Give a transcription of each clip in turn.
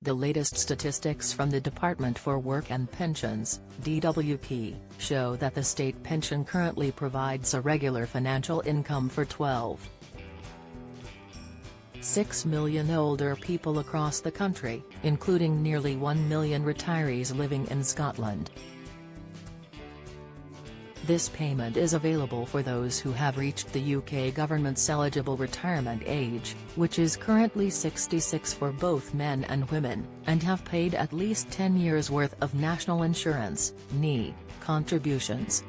The latest statistics from the Department for Work and Pensions, DWP, show that the state pension currently provides a regular financial income for 12.6 million older people across the country, including nearly 1 million retirees living in Scotland. This payment is available for those who have reached the UK government's eligible retirement age, which is currently 66 for both men and women, and have paid at least 10 years' worth of national insurance (NI) contributions.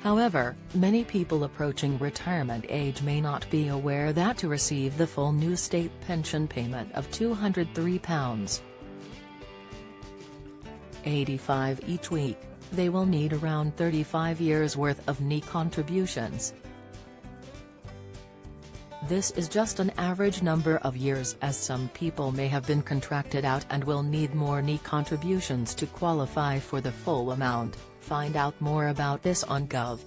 However, many people approaching retirement age may not be aware that to receive the full new state pension payment of £203.85 each week, they will need around 35 years' worth of NI contributions. This is just an average number of years, as some people may have been contracted out and will need more NI contributions to qualify for the full amount. Find out more about this on Gov.uk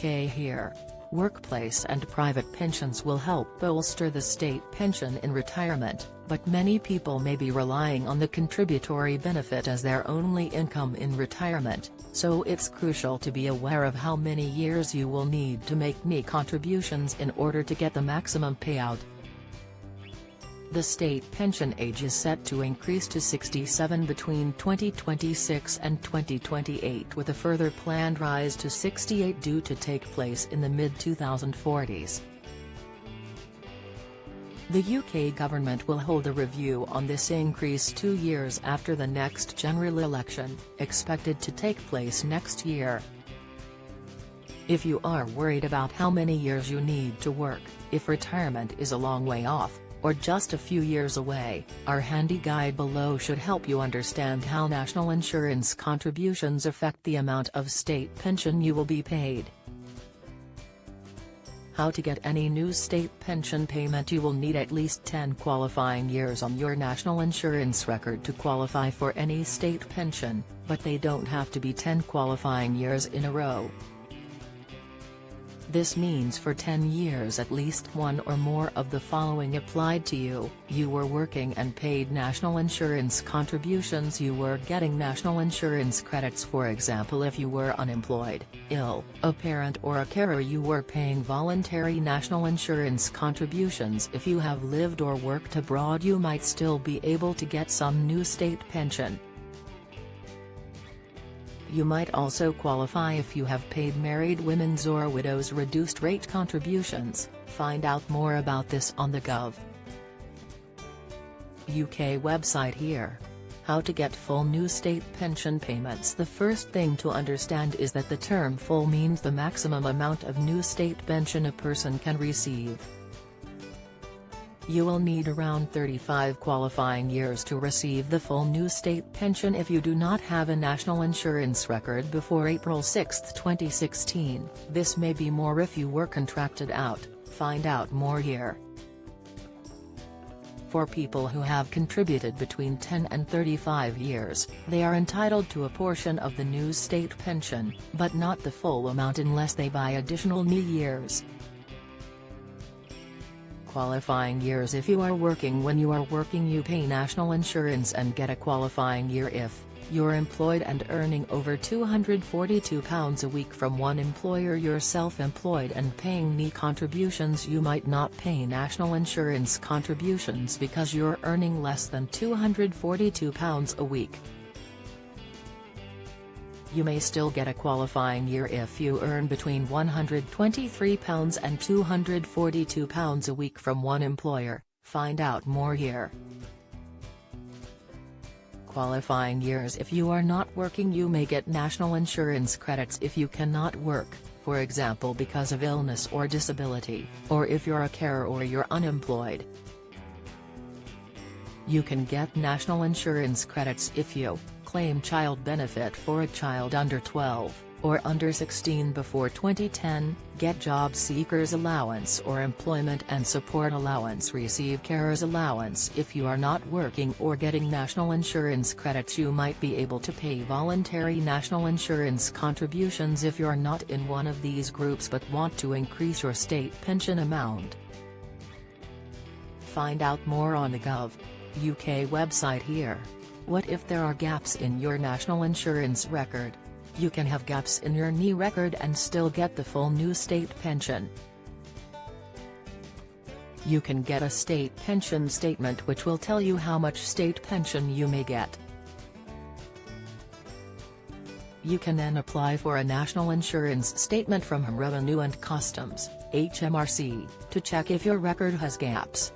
here. Workplace and private pensions will help bolster the state pension in retirement, but many people may be relying on the contributory benefit as their only income in retirement, so it's crucial to be aware of how many years you will need to make NI contributions in order to get the maximum payout. The state pension age is set to increase to 67 between 2026 and 2028, with a further planned rise to 68 due to take place in the mid-2040s. The UK government will hold a review on this increase 2 years after the next general election, expected to take place next year. If you are worried about how many years you need to work, if retirement is a long way off, or just a few years away, our handy guide below should help you understand how national insurance contributions affect the amount of state pension you will be paid. How to get any new state pension payment. You will need at least 10 qualifying years on your national insurance record to qualify for any state pension, but they don't have to be 10 qualifying years in a row. This means for 10 years at least one or more of the following applied to you: you were working and paid national insurance contributions. You were getting national insurance credits, for example if you were unemployed, ill, a parent or a carer. You were paying voluntary national insurance contributions. If you have lived or worked abroad, you might still be able to get some new state pension. You might also qualify if you have paid married women's or widows' reduced rate contributions. Find out more about this on the Gov.uk website here. How to get full new state pension payments. The first thing to understand is that the term full means the maximum amount of new state pension a person can receive. You will need around 35 qualifying years to receive the full new state pension if you do not have a national insurance record before April 6, 2016. This may be more if you were contracted out. Find out more here. For people who have contributed between 10 and 35 years, they are entitled to a portion of the new state pension, but not the full amount unless they buy additional NI years. Qualifying years. If you are working, when you are working you pay national insurance and get a qualifying year if you're employed and earning over £242 a week from one employer. You're self-employed and paying NI contributions. You might not pay national insurance contributions because you're earning less than £242 a week. You may still get a qualifying year if you earn between £123 and £242 a week from one employer. Find out more here. Qualifying years. If you are not working, you may get national insurance credits if you cannot work, for example because of illness or disability, or if you're a carer or you're unemployed. You can get national insurance credits if you claim child benefit for a child under 12, or under 16 before 2010, get job seekers allowance or employment and support allowance, receive carers allowance. If you are not working or getting national insurance credits, you might be able to pay voluntary national insurance contributions if you're not in one of these groups but want to increase your state pension amount. Find out more on the Gov.uk website here. What if there are gaps in your national insurance record? You can have gaps in your NI record and still get the full new state pension. You can get a state pension statement which will tell you how much state pension you may get. You can then apply for a national insurance statement from Revenue and Customs, HMRC, to check if your record has gaps.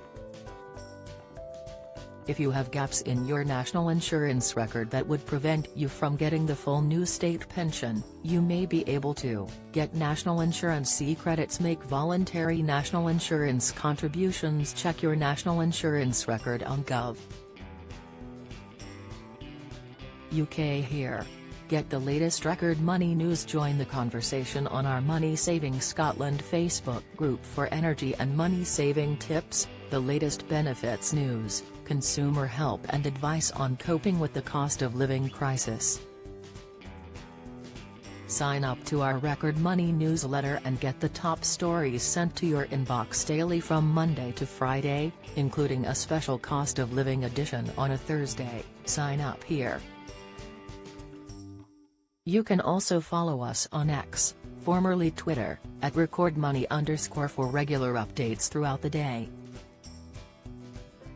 If you have gaps in your national insurance record that would prevent you from getting the full new state pension, you may be able to get National Insurance C credits, make voluntary national insurance contributions. Check your national insurance record on Gov.uk here. Get the latest record money news. Join the conversation on our Money Saving Scotland Facebook group for energy and money saving tips, the latest benefits news, consumer help and advice on coping with the cost of living crisis. Sign up to our Record Money newsletter and get the top stories sent to your inbox daily from Monday to Friday, including a special cost of living edition on a Thursday. Sign up here. You can also follow us on X, formerly Twitter, at @recordmoney_ for regular updates throughout the day.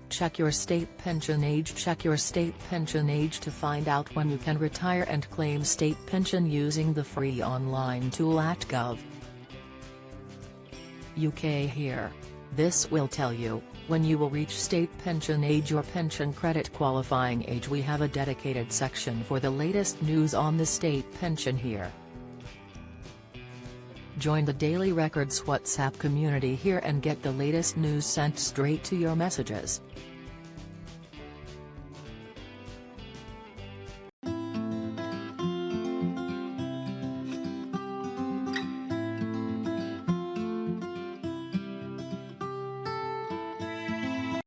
Check your state pension age. Check your state pension age to find out when you can retire and claim state pension using the free online tool at Gov.uk here. This will tell you when you will reach state pension age or pension credit qualifying age. We have a dedicated section for the latest news on the state pension here. Join the Daily Records WhatsApp community here and get the latest news sent straight to your messages.